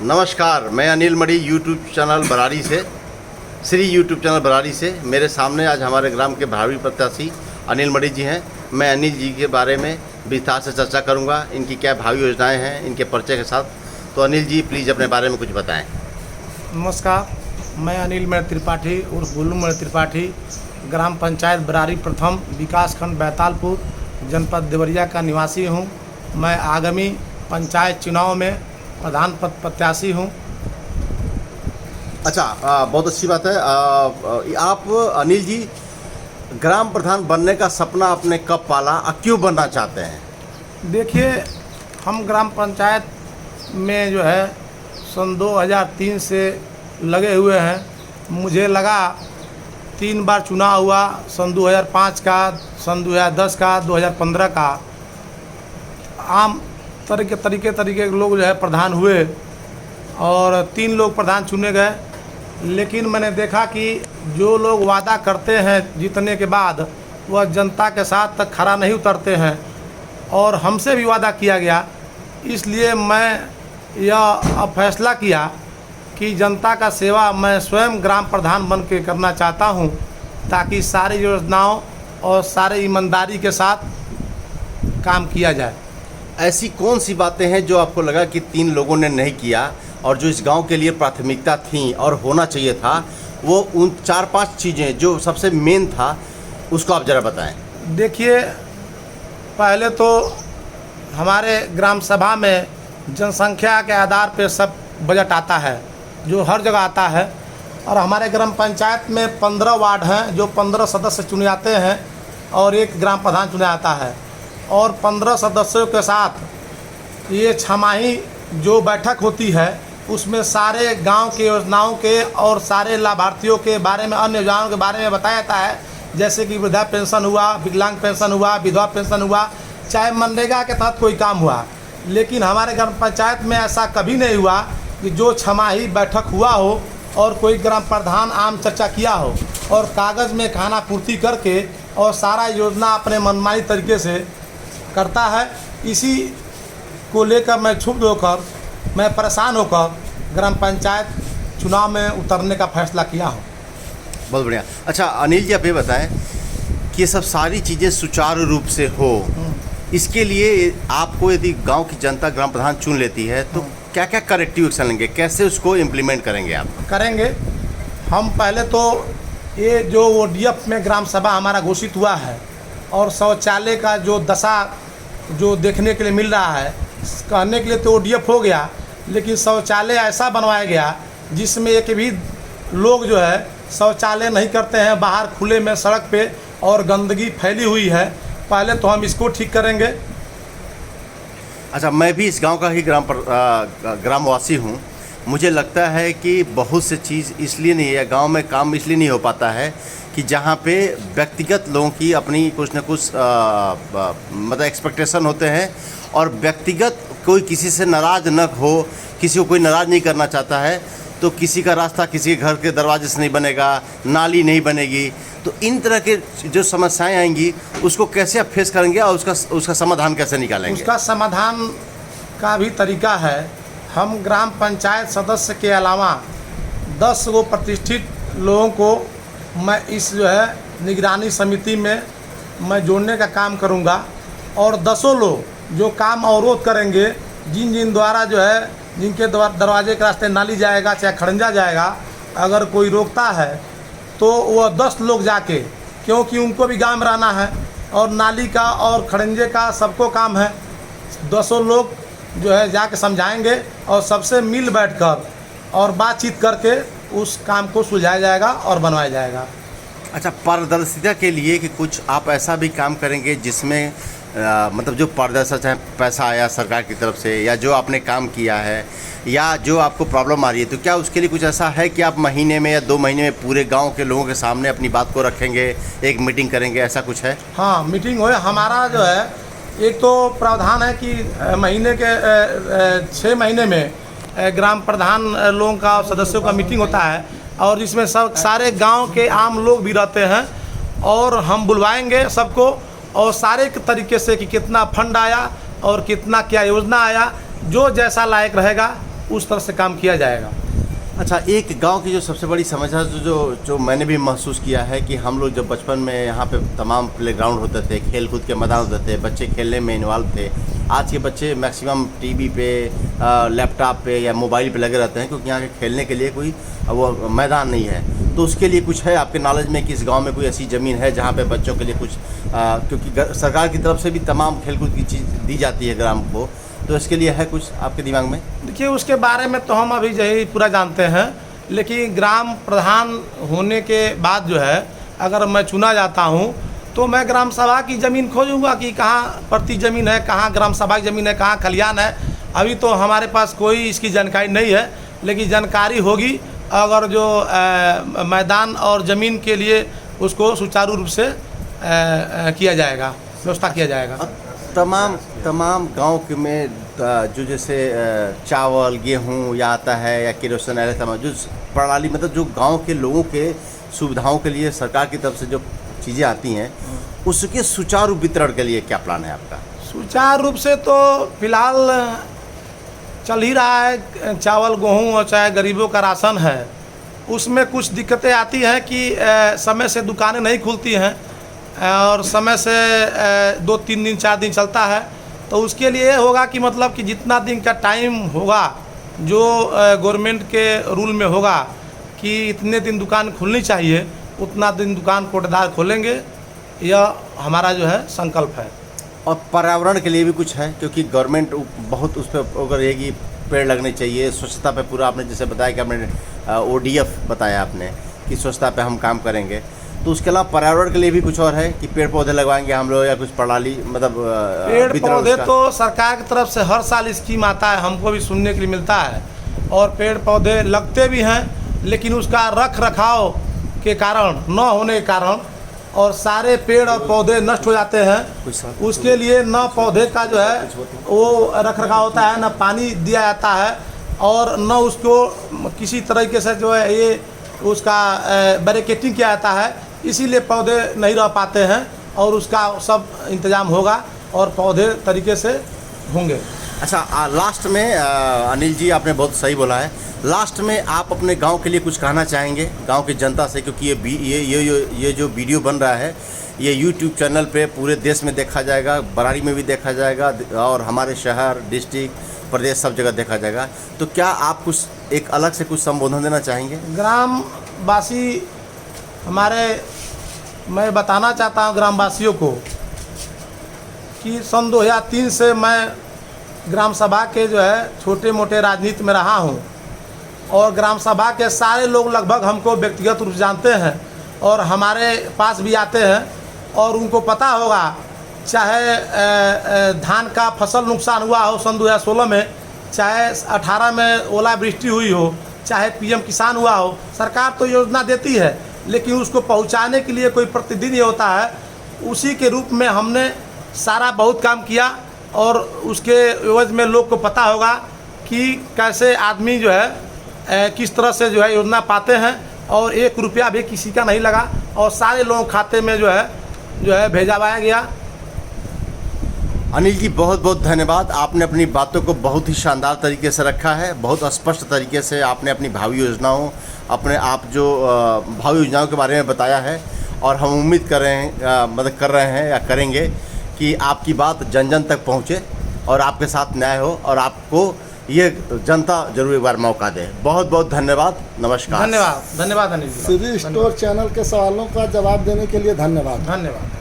नमस्कार, मैं अनिल मणि YouTube channel Barari से श्री यूट्यूब चैनल बरारी से मेरे सामने आज हमारे ग्राम के भावी प्रत्याशी अनिल मणि जी हैं। मैं अनिल जी के बारे में विस्तार से चर्चा करूंगा, इनकी क्या भावी योजनाएं हैं इनके परिचय के साथ। तो अनिल जी प्लीज़ अपने बारे में कुछ बताएं। नमस्कार, मैं अनिल मणि त्रिपाठी उर्फ बुल्लू मणि त्रिपाठी, ग्राम पंचायत बरारी प्रथम, विकास खंड बैतालपुर, जनपद देवरिया का निवासी हूं। मैं आगामी पंचायत चुनाव में प्रधान पद प्रत्याशी हूं। अच्छा, बहुत अच्छी बात है। आप अनिल जी ग्राम प्रधान बनने का सपना आपने कब पाला और क्यों बनना चाहते हैं? देखिए, हम ग्राम पंचायत में जो है सन 2003 से लगे हुए हैं। मुझे लगा 3 बार चुनाव हुआ, सन 2005 का, सन 2010 का, 2015 का। आम तरीके के लोग जो है प्रधान हुए और 3 लोग प्रधान चुने गए। लेकिन मैंने देखा कि जो लोग वादा करते हैं जीतने के बाद वह जनता के साथ तक खरा नहीं उतरते हैं, और हमसे भी वादा किया गया। इसलिए मैं यह अब फैसला किया कि जनता का सेवा मैं स्वयं ग्राम प्रधान बन के करना चाहता हूं, ताकि सारी योजनाओं और सारे ईमानदारी के साथ काम किया जाए। ऐसी कौन सी बातें हैं जो आपको लगा कि 3 लोगों ने नहीं किया और जो इस गांव के लिए प्राथमिकता थी और होना चाहिए था, वो उन 4-5 चीज़ें जो सबसे मेन था उसको आप ज़रा बताएं। देखिए, पहले तो हमारे ग्राम सभा में जनसंख्या के आधार पर सब बजट आता है, जो हर जगह आता है। और हमारे ग्राम पंचायत में 15 वार्ड हैं, जो 15 सदस्य चुने जाते हैं और 1 ग्राम प्रधान चुना जाता है। और 15 सदस्यों के साथ ये छमाही जो बैठक होती है, उसमें सारे गांव के योजनाओं के और सारे लाभार्थियों के बारे में, अन्य योजनाओं के बारे में बताया जाता है। जैसे कि वृद्धा पेंशन हुआ, विकलांग पेंशन हुआ, विधवा पेंशन हुआ, चाहे मनरेगा के तहत कोई काम हुआ। लेकिन हमारे ग्राम पंचायत में ऐसा कभी नहीं हुआ कि जो छमाही बैठक हुआ हो और कोई ग्राम प्रधान आम चर्चा किया हो और कागज़ में खाना पूर्ति करके और सारा योजना अपने मनमानी तरीके से करता है। इसी को लेकर मैं क्षुब्ध होकर, मैं परेशान होकर ग्राम पंचायत चुनाव में उतरने का फैसला किया हूँ। बहुत बढ़िया। अच्छा अनिल जी, आप ये बताएं कि ये सब सारी चीज़ें सुचारू रूप से हो, इसके लिए आपको यदि गांव की जनता ग्राम प्रधान चुन लेती है तो क्या क्या करेक्टिव एक्शन लेंगे, कैसे उसको इम्प्लीमेंट करेंगे आप? करेंगे हम। पहले तो ये जो ODF में ग्राम सभा हमारा घोषित हुआ है और शौचालय का जो दशा जो देखने के लिए मिल रहा है, कहने के लिए तो ODF हो गया, लेकिन शौचालय ऐसा बनवाया गया जिसमें एक भी लोग जो है शौचालय नहीं करते हैं, बाहर खुले में सड़क पे, और गंदगी फैली हुई है। पहले तो हम इसको ठीक करेंगे। अच्छा, मैं भी इस गांव का ही ग्रामवासी हूं। मुझे लगता है कि बहुत से चीज़ इसलिए नहीं है, गांव में काम इसलिए नहीं हो पाता है कि जहां पे व्यक्तिगत लोगों की अपनी कुछ न कुछ मतलब एक्सपेक्टेशन होते हैं, और व्यक्तिगत कोई किसी से नाराज़ न हो, किसी को कोई नाराज़ नहीं करना चाहता है, तो किसी का रास्ता किसी के घर के दरवाजे से नहीं बनेगा, नाली नहीं बनेगी। तो इन तरह के जो समस्याएं आएंगी उसको कैसे आप फेस करेंगे और उसका समाधान कैसे निकालेंगे? उसका समाधान का भी तरीका है। हम ग्राम पंचायत सदस्य के अलावा 10 गो प्रतिष्ठित लोगों को मैं इस जो है निगरानी समिति में मैं जोड़ने का काम करूंगा, और 10 लोग जो काम अवरोध करेंगे, जिन द्वारा जो है जिनके दरवाजे के रास्ते नाली जाएगा चाहे खड़ंजा जाएगा, अगर कोई रोकता है तो वह 10 लोग जाके, क्योंकि उनको भी गांव में रहना है और नाली का और खड़ंजे का सबको काम है, 10 लोग जो है जाके समझाएंगे और सबसे मिल बैठकर और बातचीत करके उस काम को सुलझाया जाएगा और बनवाया जाएगा। अच्छा, पारदर्शिता के लिए कि कुछ आप ऐसा भी काम करेंगे जिसमें मतलब जो पारदर्शिता, चाहे पैसा आया सरकार की तरफ से या जो आपने काम किया है या जो आपको प्रॉब्लम आ रही है, तो क्या उसके लिए कुछ ऐसा है कि आप महीने में या 2 महीने में पूरे गांव के लोगों के सामने अपनी बात को रखेंगे, एक मीटिंग करेंगे, ऐसा कुछ है? हाँ, मीटिंग हो। हमारा जो है एक तो प्रावधान है कि महीने के 6 महीने में ग्राम प्रधान लोगों का, सदस्यों का मीटिंग होता है, और जिसमें सब सारे गांव के आम लोग भी रहते हैं, और हम बुलवाएंगे सबको, और सारे तरीके से कि कितना फंड आया और कितना क्या योजना आया, जो जैसा लायक रहेगा उस तरह से काम किया जाएगा। अच्छा, एक गांव की जो सबसे बड़ी समस्या जो मैंने भी महसूस किया है कि हम लोग जब बचपन में यहाँ पे तमाम प्लेग्राउंड होते थे, खेल कूद के मैदान होते थे, बच्चे खेलने में इन्वॉल्व थे। आज के बच्चे मैक्सिमम टीवी पे, लैपटॉप पे या मोबाइल पे लगे रहते हैं, क्योंकि यहाँ के खेलने के लिए कोई वो मैदान नहीं है। तो उसके लिए कुछ है आपके नॉलेज में कि इस गाँव में कोई ऐसी ज़मीन है जहाँ पर बच्चों के लिए कुछ, क्योंकि सरकार की तरफ से भी तमाम खेलकूद की चीज़ दी जाती है ग्राम को, तो इसके लिए है कुछ आपके दिमाग में? देखिए, उसके बारे में तो हम अभी यही पूरा जानते हैं, लेकिन ग्राम प्रधान होने के बाद जो है, अगर मैं चुना जाता हूँ तो मैं ग्राम सभा की ज़मीन खोजूँगा कि कहाँ प्रति ज़मीन है, कहाँ ग्राम सभा की ज़मीन है, कहाँ खलियान है। अभी तो हमारे पास कोई इसकी जानकारी नहीं है, लेकिन जानकारी होगी अगर जो मैदान और ज़मीन के लिए उसको सुचारू रूप से किया जाएगा, व्यवस्था किया जाएगा। तमाम गांव के में जो जैसे चावल, गेहूं या आता है या केरोसिन, ऐसे तमाम जो प्रणाली, मतलब जो गांव के लोगों के सुविधाओं के लिए सरकार की तरफ से जो चीज़ें आती हैं, उसके सुचारू वितरण के लिए क्या प्लान है आपका? सुचारू रूप से तो फिलहाल चल ही रहा है, चावल गेहूँ और चाहे गरीबों का राशन है, उसमें कुछ दिक्कतें आती हैं कि समय से दुकानें नहीं खुलती हैं और समय से 2-3 दिन 4 दिन चलता है। तो उसके लिए होगा कि मतलब कि जितना दिन का टाइम होगा, जो गवर्नमेंट के रूल में होगा कि इतने दिन दुकान खुलनी चाहिए, उतना दिन दुकान कोटदार खोलेंगे, यह हमारा जो है संकल्प है। और पर्यावरण के लिए भी कुछ है, क्योंकि गवर्नमेंट बहुत उस पर अगर रहेगी, पेड़ लगने चाहिए, स्वच्छता पे पूरा, आपने जैसे बताया कि आपने ODF बताया आपने कि स्वच्छता पे हम काम करेंगे, तो उसके अलावा पर्यावरण के लिए भी कुछ और है कि पेड़ पौधे लगवाएंगे हम लोग या कुछ प्रणाली, मतलब पेड़ पौधे तो सरकार की तरफ से हर साल स्कीम आता है, हमको भी सुनने के लिए मिलता है, और पेड़ पौधे लगते भी हैं, लेकिन उसका रख रखाव के कारण न होने के कारण और सारे पेड़ और पौधे नष्ट हो जाते हैं। उसके लिए न पौधे का जो है वो रख रखाव होता है, न पानी दिया जाता है, और न उसको किसी तरीके से जो है ये उसका बैरिकेटिंग किया जाता है, इसीलिए पौधे नहीं रह पाते हैं, और उसका सब इंतजाम होगा और पौधे तरीके से होंगे। अच्छा, लास्ट में अनिल जी, आपने बहुत सही बोला है, लास्ट में आप अपने गांव के लिए कुछ कहना चाहेंगे गांव की जनता से, क्योंकि ये जो वीडियो बन रहा है ये YouTube चैनल पे पूरे देश में देखा जाएगा, बरारी में भी देखा जाएगा, और हमारे शहर, डिस्ट्रिक्ट, प्रदेश, सब जगह देखा जाएगा। तो क्या आप कुछ एक अलग से कुछ संबोधन देना चाहेंगे? ग्रामवासी हमारे, मैं बताना चाहता हूँ ग्रामवासियों को कि सन 2003 से मैं ग्राम सभा के जो है छोटे मोटे राजनीति में रहा हूँ, और ग्राम सभा के सारे लोग लगभग हमको व्यक्तिगत रूप से जानते हैं और हमारे पास भी आते हैं, और उनको पता होगा, चाहे धान का फसल नुकसान हुआ हो सन 2016 में, चाहे 18 में ओलावृष्टि हुई हो, चाहे PM किसान हुआ हो, सरकार तो योजना देती है, लेकिन उसको पहुंचाने के लिए कोई प्रतिदिन ये होता है। उसी के रूप में हमने सारा बहुत काम किया, और उसके एवज में लोग को पता होगा कि कैसे आदमी जो है किस तरह से जो है योजना पाते हैं, और 1 रुपया भी किसी का नहीं लगा, और सारे लोगों खाते में जो है भेजवाया गया। अनिल जी, बहुत बहुत धन्यवाद। आपने अपनी बातों को बहुत ही शानदार तरीके से रखा है, बहुत स्पष्ट तरीके से आपने अपनी भावी योजनाओं, अपने आप जो भावी योजनाओं के बारे में बताया है, और हम उम्मीद कर रहे हैं या करेंगे कि आपकी बात जन जन तक पहुँचे और आपके साथ न्याय हो, और आपको ये जनता जरूर एक बार मौका दे। बहुत बहुत धन्यवाद, नमस्कार। धन्यवाद अनिल जी। श्री स्टोर चैनल के सवालों का जवाब देने के लिए धन्यवाद।